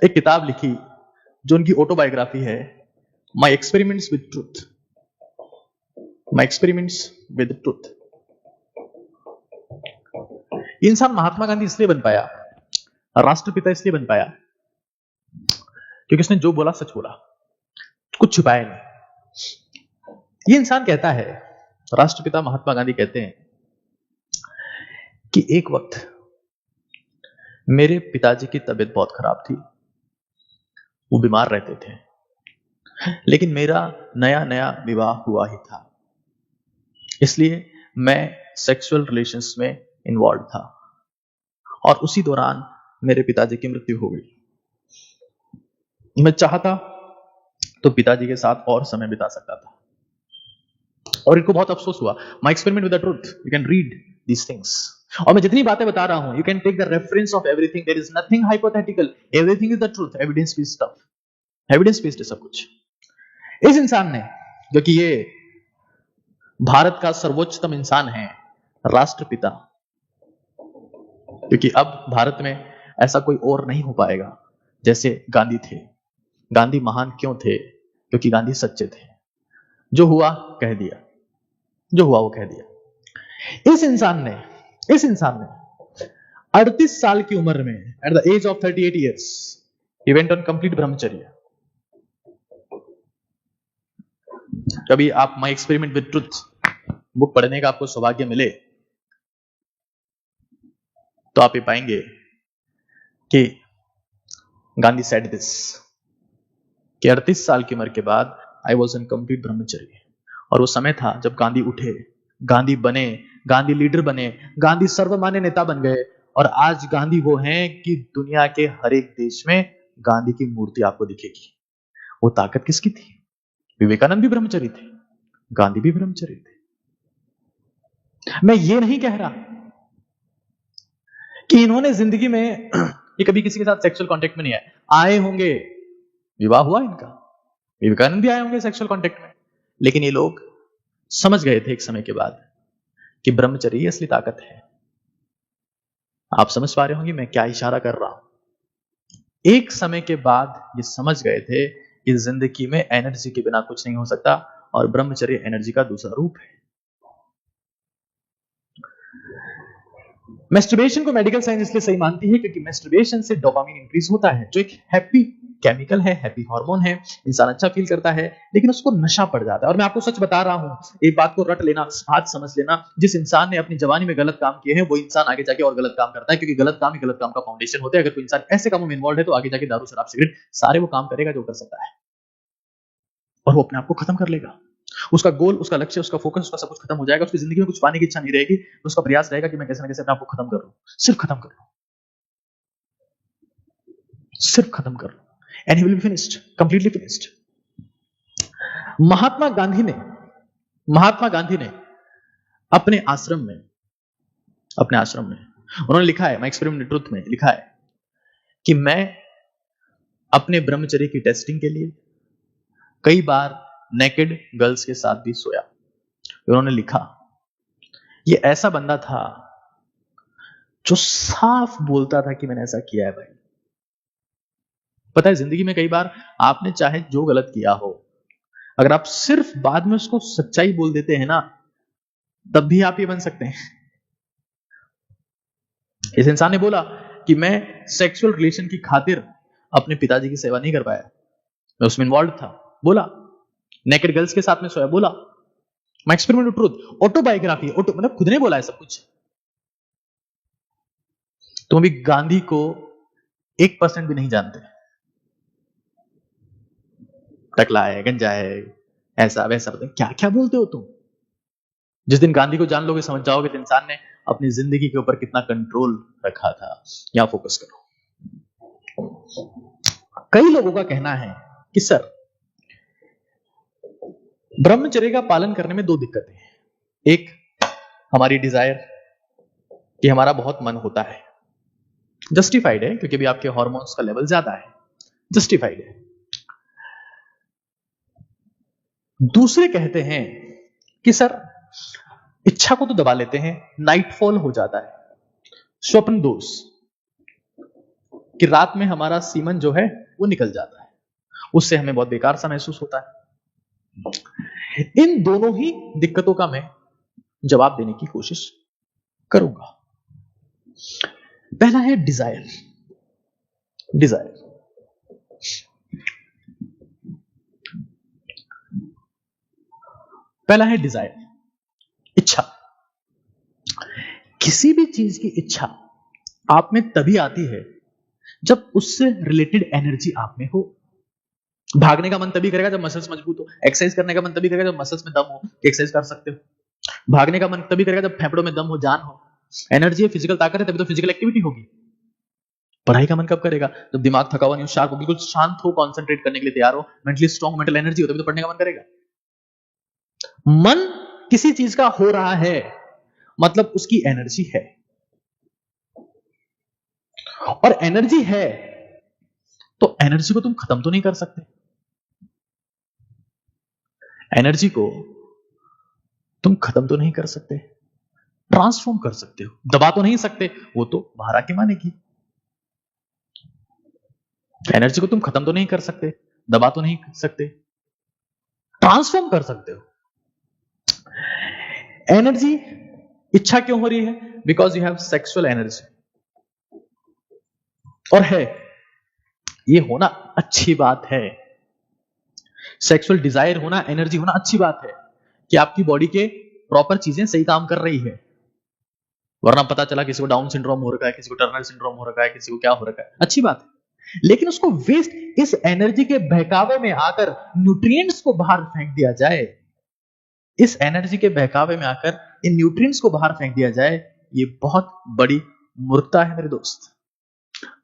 एक किताब लिखी जो उनकी ऑटोबायोग्राफी है, my experiments with truth. My experiments with truth. इंसान महात्मा गांधी इसलिए बन पाया, राष्ट्रपिता इसलिए बन पाया क्योंकि उसने जो बोला सच बोला, कुछ छुपाया नहीं। ये इंसान कहता है, राष्ट्रपिता महात्मा गांधी कहते हैं कि एक वक्त मेरे पिताजी की तबीयत बहुत खराब थी, वो बीमार रहते थे, लेकिन मेरा नया नया विवाह हुआ ही था, इसलिए मैं सेक्सुअल रिलेशंस में इन्वॉल्व था और उसी दौरान मेरे पिताजी की मृत्यु हो गई। मैं चाहता तो पिताजी के साथ और समय बिता सकता था और इनको बहुत अफसोस हुआ। My experiment with the truth, you can read these things. और मैं जितनी बातें बता रहा हूं, you can take the reference of everything, there is nothing hypothetical, everything is the truth, evidence based stuff, evidence based है सब कुछ। इस इंसान ने, जो कि ये भारत का सर्वोच्चतम इंसान है, राष्ट्रपिता, क्योंकि अब भारत में ऐसा कोई और नहीं हो पाएगा जैसे गांधी थे। गांधी महान क्यों थे? क्योंकि गांधी सच्चे थे। जो हुआ कह दिया, जो हुआ वो कह दिया। इस इंसान ने 38 साल की उम्र में, at the age of 38 years, he went on complete brahmacharya. कभी आप my experiment with truth book पढ़ने का आपको सौभाग्य मिले तो आप ये पाएंगे कि गांधी सेड दिस, कि 38 साल की उम्र के बाद आई वॉज इन कंप्लीट ब्रह्मचर्य। और वो समय था जब गांधी उठे, गांधी बने, गांधी लीडर बने, गांधी सर्वमान्य नेता बन गए, और आज गांधी वो हैं कि दुनिया के हर एक देश में गांधी की मूर्ति आपको दिखेगी। वो ताकत किसकी थी? विवेकानंद भी ब्रह्मचारी थे, गांधी भी ब्रह्मचारी थे। मैं ये नहीं कह रहा कि इन्होंने जिंदगी में ये कभी किसी के साथ सेक्सुअल कांटेक्ट में नहीं आए होंगे, विवाह हुआ इनका, विवेकानंद भी आए होंगे सेक्सुअल कांटेक्ट में, लेकिन ये लोग समझ गए थे एक समय के बाद कि ब्रह्मचर्य ही असली ताकत है। आप समझ पा रहे होंगे मैं क्या इशारा कर रहा हूं। एक समय के बाद ये समझ गए थे कि जिंदगी में एनर्जी के बिना कुछ नहीं हो सकता, और ब्रह्मचर्य एनर्जी का दूसरा रूप है। मैस्टरबेशन को मेडिकल साइंस इसलिए सही मानती है क्योंकि मैस्टरबेशन से डोपामिन इंक्रीज होता है, जो एक हैप्पी केमिकल है, हैप्पी हार्मोन है, इंसान अच्छा फील करता है, लेकिन उसको नशा पड़ जाता है। और मैं आपको सच बता रहा हूं, एक बात को रट लेना, बात समझ लेना, जिस इंसान ने अपनी जवानी में गलत काम किए हैं वो इंसान आगे जाके और गलत काम करता है, क्योंकि गलत काम ही गलत काम का फाउंडेशन होता है। अगर कोई इंसान ऐसे कामों में इन्वॉल्व है तो आगे जाके दारू, शराब, सिगरेट सारे वो काम करेगा जो कर सकता है, और वो अपने आप को खत्म कर लेगा। उसका गोल, उसका लक्ष्य, उसका फोकस, उसका सब कुछ खत्म हो जाएगा। उसकी जिंदगी में कुछ पाने की इच्छा नहीं रहेगी। उसका प्रयास रहेगा कि मैं कैसे ना कैसे अपने आप को खत्म कर लूं, सिर्फ खत्म कर लूं, सिर्फ खत्म कर लूं, and he will be finished, completely finished. Mahatma Gandhi ने अपने आश्रम में उन्होंने लिखा है, माय एक्सपेरिमेंट ट्रुथ में लिखा है कि मैं अपने ब्रह्मचर्य की टेस्टिंग के लिए कई बार नेकेड गर्ल्स के साथ भी सोया। उन्होंने लिखा, ये ऐसा बंदा था जो साफ बोलता था कि मैंने ऐसा किया है भाई। पता है, जिंदगी में कई बार आपने चाहे जो गलत किया हो, अगर आप सिर्फ बाद में उसको सच्चाई बोल देते हैं ना, तब भी आप ये बन सकते हैं। इस इंसान ने बोला कि मैं सेक्सुअल रिलेशन की खातिर अपने पिताजी की सेवा नहीं कर पाया, मैं उसमें इन्वॉल्व था। बोला नेकेड गर्ल्स के साथ में सोया। बोला माय एक्सपेरिमेंट ट्रुथ, ऑटोबायोग्राफी, मतलब खुद ने बोला है सब कुछ। तुम अभी गांधी को 1% भी नहीं जानते। टकला है, गंजा है, ऐसा वैसा, क्या क्या बोलते हो तुम। जिस दिन गांधी को जान लोगे समझ जाओगे कि इंसान ने अपनी जिंदगी के ऊपर कितना कंट्रोल रखा था। यहां फोकस करो। कई लोगों का कहना है कि सर, ब्रह्मचर्य का पालन करने में दो दिक्कतें हैं। एक, हमारी डिजायर कि हमारा बहुत मन होता है, जस्टिफाइड है क्योंकि अभी आपके हार्मोन्स का लेवल ज्यादा है, जस्टिफाइड है। दूसरे कहते हैं कि सर, इच्छा को तो दबा लेते हैं, नाइटफॉल हो जाता है, स्वप्न दोष, कि रात में हमारा सीमन जो है वो निकल जाता है, उससे हमें बहुत बेकार सा महसूस होता है। इन दोनों ही दिक्कतों का मैं जवाब देने की कोशिश करूंगा। पहला है डिजायर। पहला है डिजायर, इच्छा। किसी भी चीज की इच्छा आप में तभी आती है जब उससे रिलेटेड एनर्जी आप में हो। भागने का मन तभी करेगा जब मसल्स मजबूत हो। एक्सरसाइज करने का मन तभी करेगा जब मसल्स में दम हो, एक्सरसाइज कर सकते हो। भागने का मन तभी करेगा जब फेफड़ों में दम हो, जान हो। एनर्जी है, फिजिकल ताकत है, तभी तो फिजिकल एक्टिविटी होगी। पढ़ाई का मन कब करेगा? जब दिमाग थका हुआ नहीं हो, शार्प हो, बिल्कुल शांत हो, कंसंट्रेट करने के लिए तैयार हो, मेंटली स्ट्रांग, मेंटल एनर्जी हो, तभी तो पढ़ने का मन करेगा। मन किसी चीज का हो रहा है मतलब उसकी एनर्जी है, और एनर्जी है तो एनर्जी को तुम खत्म तो नहीं कर सकते। एनर्जी को तुम खत्म तो नहीं कर सकते, ट्रांसफॉर्म कर सकते हो, दबा तो नहीं सकते, वो तो बाहर आके मानेगी। एनर्जी को तुम खत्म तो नहीं कर सकते, दबा तो नहीं सकते, ट्रांसफॉर्म कर सकते हो। एनर्जी, इच्छा क्यों हो रही है? Because you have sexual energy. और है, ये होना अच्छी बात है। सेक्सुअल डिजायर होना, एनर्जी होना अच्छी बात है कि आपकी बॉडी के प्रॉपर चीजें सही काम कर रही है। वरना पता चला किसी को डाउन सिंड्रोम हो रखा है, किसी को टर्नर सिंड्रोम हो रखा है, किसी को क्या हो रखा है, अच्छी बात है। लेकिन उसको वेस्ट, इस एनर्जी के बहकावे में आकर न्यूट्रिएंट्स को बाहर फेंक दिया जाए, इस एनर्जी के बहकावे में आकर इन न्यूट्रिएंट्स को बाहर फेंक दिया जाए, ये बहुत बड़ी मूर्खता है मेरे दोस्त।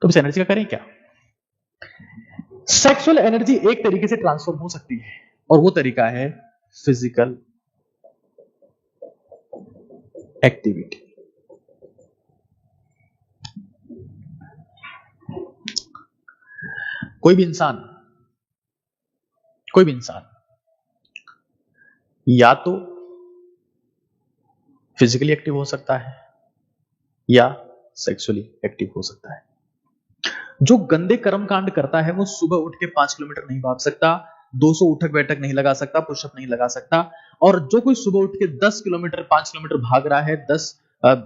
तो इस एनर्जी का करें क्या? सेक्सुअल एनर्जी एक तरीके से ट्रांसफॉर्म हो सकती है, और वो तरीका है फिजिकल एक्टिविटी। कोई भी इंसान या तो फिजिकली एक्टिव हो सकता है या सेक्सुअली एक्टिव हो सकता है। जो गंदे कर्मकांड करता है वो सुबह उठ के 5 किलोमीटर नहीं भाग सकता, 200 उठक बैठक नहीं लगा सकता, पुशअप नहीं लगा सकता। और जो कोई सुबह उठ के 10 किलोमीटर 5 किलोमीटर भाग रहा है,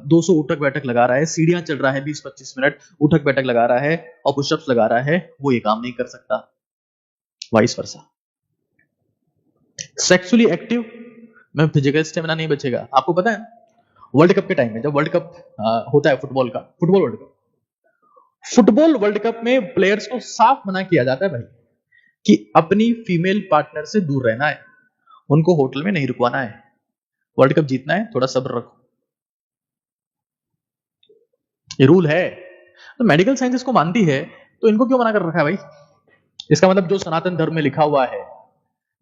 200 उठक बैठक लगा रहा है, सीढ़ियां चढ़ रहा है 20-25 मिनट, उठक बैठक लगा रहा है और पुशअप्स लगा रहा है, वो ये काम नहीं कर सकता। वाइस वर्सा, सेक्सुअली एक्टिव में फिजिकल स्टेमिना नहीं बचेगा। आपको पता है वर्ल्ड कप के टाइम में, जब वर्ल्ड कप होता है फुटबॉल वर्ल्ड कप में प्लेयर्स को साफ मना किया जाता है भाई कि अपनी फीमेल पार्टनर से दूर रहना है, उनको होटल में नहीं रुकवाना है, वर्ल्ड कप जीतना है, थोड़ा सब्र रखो। ये रूल है। तो मेडिकल साइंस इसको मानती है, तो इनको क्यों मना कर रखा है भाई? इसका मतलब जो सनातन धर्म में लिखा हुआ है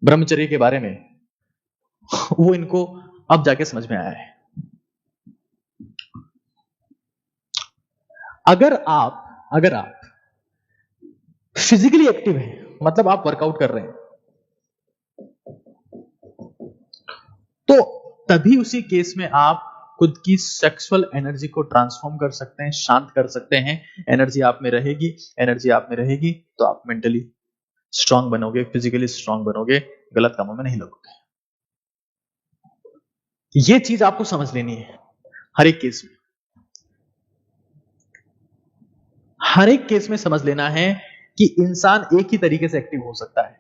ब्रह्मचर्य के बारे में, वो इनको अब जाके समझ में आया है। अगर आप फिजिकली एक्टिव हैं, मतलब आप वर्कआउट कर रहे हैं, तो तभी उसी केस में आप खुद की सेक्सुअल एनर्जी को ट्रांसफॉर्म कर सकते हैं, शांत कर सकते हैं। एनर्जी आप में रहेगी तो आप मेंटली स्ट्रांग बनोगे, फिजिकली स्ट्रांग बनोगे, गलत कामों में नहीं लगोगे। यह चीज आपको समझ लेनी है हर एक केस में। हर एक केस में समझ लेना है कि इंसान एक ही तरीके से एक्टिव हो सकता है,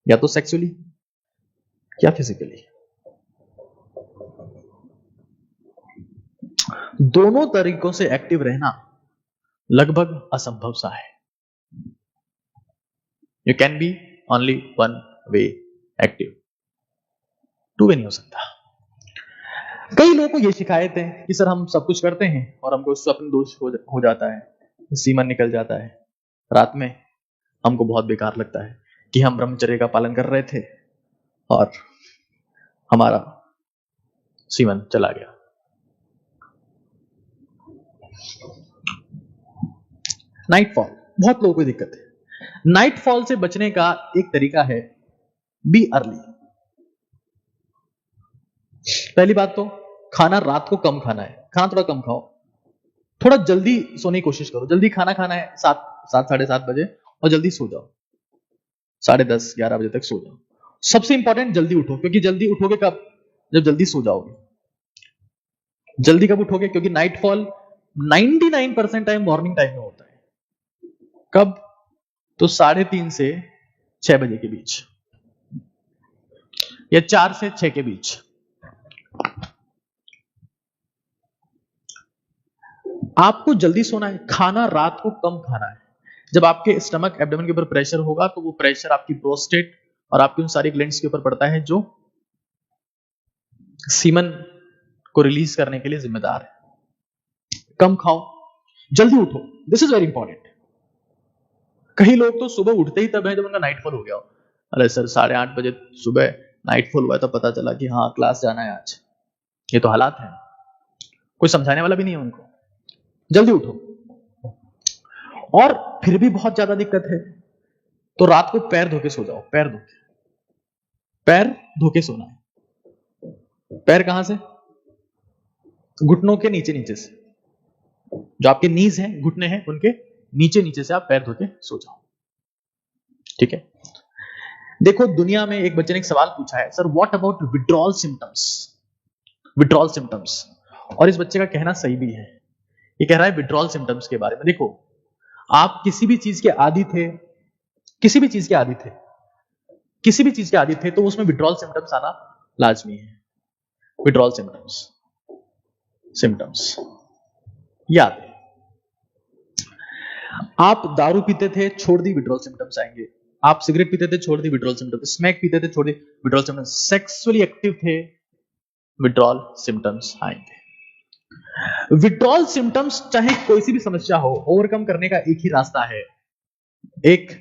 या तो सेक्सुअली या फिजिकली। दोनों तरीकों से एक्टिव रहना लगभग असंभव सा है। You can be only one way active, two way नहीं हो सकता। कई लोगों को यह शिकायत है कि सर हम सब कुछ करते हैं और हमको स्वप्न दोष हो जाता है, सीमन निकल जाता है, रात में हमको बहुत बेकार लगता है कि हम ब्रह्मचर्य का पालन कर रहे थे और हमारा सीमन चला गया। नाइटफॉल, बहुत लोगों को दिक्कत है। नाइटफॉल से बचने का एक तरीका है बी अर्ली। पहली बात तो खाना रात को कम खाना है, खाना थोड़ा कम खाओ, थोड़ा जल्दी सोने की कोशिश करो। जल्दी खाना खाना है 7-7:30 बजे और जल्दी सो जाओ, 10:30-11 बजे तक सो जाओ। सबसे इंपॉर्टेंट जल्दी उठो, क्योंकि जल्दी उठोगे कब? जब जल्दी सो जाओगे। जल्दी कब उठोगे? क्योंकि नाइटफॉल 99% टाइम मॉर्निंग टाइम में होता है। कब? तो 3:30 से 6 बजे के बीच, या 4 से 6 के बीच। आपको जल्दी सोना है, खाना रात को कम खाना है। जब आपके स्टमक एब्डोमेन के ऊपर प्रेशर होगा तो वो प्रेशर आपकी प्रोस्टेट और आपकी उन सारी ग्लैंड्स के ऊपर पड़ता है जो सीमन को रिलीज करने के लिए जिम्मेदार है। कम खाओ, जल्दी उठो, दिस इज वेरी इंपॉर्टेंट। कई लोग तो सुबह उठते ही तब है जब उनका नाइटफॉल हो गया हो। अरे सर 8:30 बजे सुबह नाइटफॉल हुआ है तो पता चला कि हाँ क्लास जाना है आज। ये तो हालात है, कोई समझाने वाला भी नहीं है उनको। जल्दी उठो। और फिर भी बहुत ज्यादा दिक्कत है तो रात को पैर धोके सो जाओ। पैर धोके सोना है। पैर कहां से? घुटनों के नीचे नीचे से, जो आपके नीज हैं, घुटने हैं, उनके नीचे नीचे से आप पैर धोके सो जाओ। ठीक है। देखो दुनिया में एक बच्चे ने एक सवाल पूछा है, sir what about withdrawal symptoms. Withdrawal symptoms, और इस बच्चे का कहना सही भी है। ये कह रहा है विड्रॉल सिम्टम्स के बारे में। देखो आप किसी भी चीज के आदी थे, किसी भी चीज के आदी थे तो उसमें विड्रॉल सिम्टम्स आना लाजमी है। विड्रॉल सिम्टम्स याद है। आप दारू पीते थे, छोड़ दी, विड्रॉल सिम्टम्स आएंगे। आप सिगरेट पीते थे, छोड़ दी, विड्रॉल सिम्टम्स। स्मैक पीते थे, छोड़ दी, विड्रॉल सिम्टम्स। सेक्सुअली एक्टिव थे, विड्रॉल सिम्टम्स आएंगे। विड्रॉल सिम्टम्स चाहे कोई सी भी समस्या हो, ओवरकम करने का एक ही रास्ता है, एक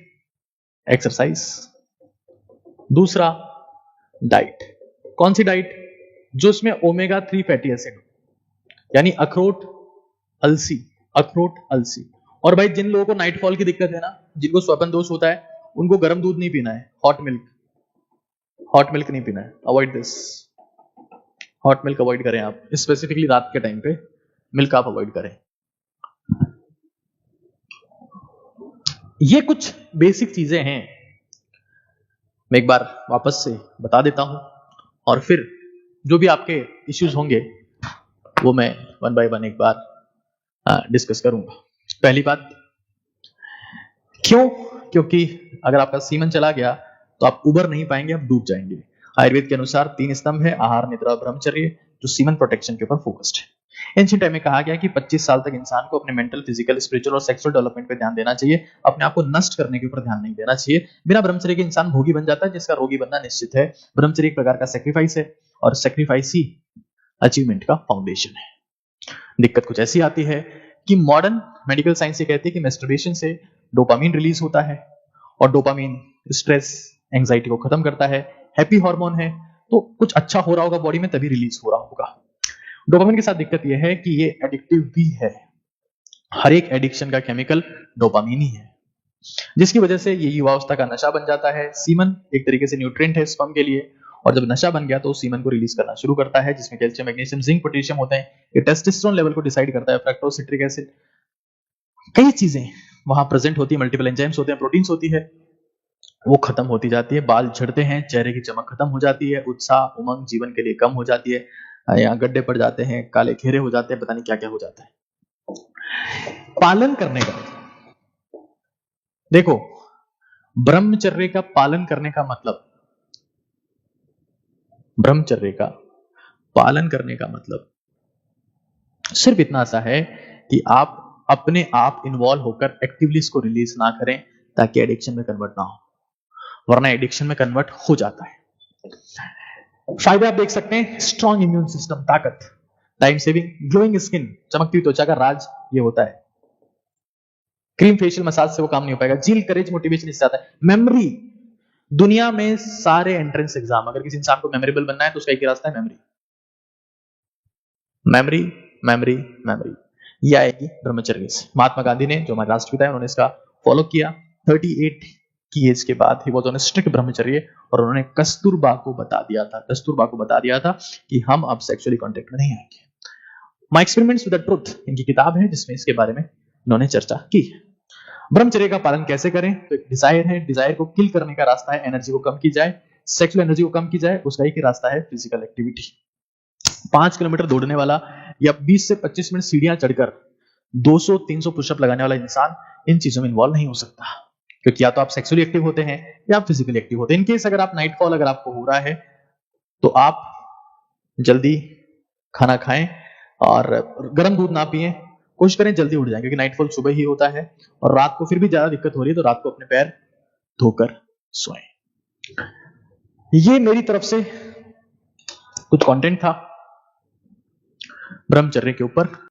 एक्सरसाइज, दूसरा डाइट। कौन सी डाइट? जो उसमें ओमेगा 3 फैटी एसिड, यानी अखरोट अलसी। और भाई जिन लोगों को नाइटफॉल की दिक्कत है ना, जिनको स्वप्न दोष होता है, उनको गर्म दूध नहीं पीना है, हॉट मिल्क नहीं पीना है। Avoid this, hot milk avoid करें आप, स्पेसिफिकली रात के टाइम पे मिल्क आप अवॉइड करें। ये कुछ बेसिक चीजें हैं, मैं एक बार वापस से बता देता हूं, और फिर जो भी आपके इश्यूज होंगे वो मैं वन बाय वन एक बार डिस्कस करूंगा। पहली बात, क्यों? क्योंकि अगर आपका सीमन चला गया तो आप उबर नहीं पाएंगे, आप डूब जाएंगे। आयुर्वेद के अनुसार 3 स्तंभ है, आहार, निद्रा, ब्रह्मचर्य, जो सीमन प्रोटेक्शन के ऊपर फोकस्ड है। एंशिएंट टाइम में कहा गया कि 25 साल तक इंसान को अपने मेंटल, फिजिकल, स्पिरिचुअल और सेक्सुअल डेवलपमेंट पे ध्यान देना चाहिए। अपने आप को नष्ट करने के ऊपर ध्यान नहीं देना चाहिए। बिना ब्रह्मचर्य के इंसान भोगी बन जाता है, जिसका रोगी बनना निश्चित है। ब्रह्मचर्य एक प्रकार का सेक्रीफाइस है, और सेक्रीफाइस ही अचीवमेंट का फाउंडेशन है। दिक्कत कुछ ऐसी आती है कि मॉडर्न मेडिकल साइंस ये कहती है कि मैस्टरबेशन से डोपामिन रिलीज होता है, और डोपामिन स्ट्रेस, एंजाइटी को खत्म करता है, हैप्पी हार्मोन है, तो कुछ अच्छा हो रहा होगा बॉडी में तभी रिलीज हो रहा होगा। डोपामिन के साथ दिक्कत यह है कि ये एडिक्टिव भी है। हर एक एडिक्शन का केमिकल डोपामीन ही है, जिसकी वजह से ये युवावस्था का नशा बन जाता है। सीमन एक तरीके से न्यूट्रिएंट है स्पर्म के लिए, और जब नशा बन गया तो सीमन को रिलीज करना शुरू करता है, जिसमें कैल्शियम, मैग्नीशियम, जिंक, पोटेशियम होते हैं। ये टेस्टोस्टेरोन लेवल को डिसाइड करता है, फ्रक्टोज, सिट्रिक एसिड, कई चीजें वहां प्रेजेंट होती है, मल्टीपल एंजाइम्स होते हैं, प्रोटीन्स होती है, वो खत्म होती जाती है। बाल झड़ते हैं, चेहरे की चमक खत्म हो जाती है, उत्साह, उमंग जीवन के लिए कम हो जाती है, यहाँ गड्ढे पड़ जाते हैं, काले घेरे हो जाते हैं, पता नहीं क्या क्या हो जाता है। पालन करने का, देखो, ब्रह्मचर्य का पालन करने का मतलब, ब्रह्मचर्य का पालन करने का मतलब सिर्फ इतना सा है कि आप अपने आप इन्वॉल्व होकर एक्टिवली इसको रिलीज ना करें, ताकि एडिक्शन में कन्वर्ट ना हो, वरना एडिक्शन में कन्वर्ट हो जाता है। फायदे आप देख सकते हैं, स्ट्रॉन्ग इम्यून सिस्टम, ताकत, टाइम सेविंग, ग्लोइंग स्किन, चमकती त्वचा का राज ये होता है। क्रीम फेशियल मसाज से वो काम नहीं हो पाएगा। जील, करेज, मोटिवेशन इससे आता है। मेमोरी, दुनिया में सारे एंट्रेंस एग्जाम, अगर किसी इंसान को मेमोरेबल बनना है तो उसका एक ही रास्ता है, मेमोरी, मेमोरी, मेमोरी, मेमोरी। ये आएगी ब्रह्मचर्य से। महात्मा गांधी ने, जो हमारे राष्ट्रपिता है, उन्होंने इसका फॉलो किया। 38 की एज के बाद ही वाज ऑन स्ट्रिक्ट ब्रह्मचर्य, और उन्होंने कस्तूरबा को बता दिया था कि हम अब सेक्सुअली कांटेक्ट में नहीं आएंगे। My experiments with the truth इनकी किताब है, जिसमें इसके बारे में इन्होंने चर्चा की है। ब्रह्मचर्य का पालन कैसे करें? तो एक डिजायर है, डिजायर को किल करने का रास्ता है एनर्जी को कम की जाए, सेक्सुअल एनर्जी को कम की जाए, उसका एक ही रास्ता है फिजिकल एक्टिविटी। 5 किलोमीटर दौड़ने वाला या 20 से 25 मिनट सीढ़ियां चढ़कर 200-300 पुशअप लगाने वाला इंसान इन चीजों में इन्वॉल्व नहीं हो सकता, क्योंकि या तो आप सेक्सुअली एक्टिव होते हैं या आप फिजिकली एक्टिव होते हैं। इनकेस अगर आप नाइटफॉल अगर आपको हो रहा है तो आप जल्दी खाना खाएं और गर्म दूध ना पिएं, कोशिश करें जल्दी उठ जाएं, क्योंकि नाइटफॉल सुबह ही होता है, और रात को फिर भी ज्यादा दिक्कत हो रही है तो रात को अपने पैर धोकर सोएं। ये मेरी तरफ से कुछ कंटेंट था ब्रह्मचर्य के ऊपर।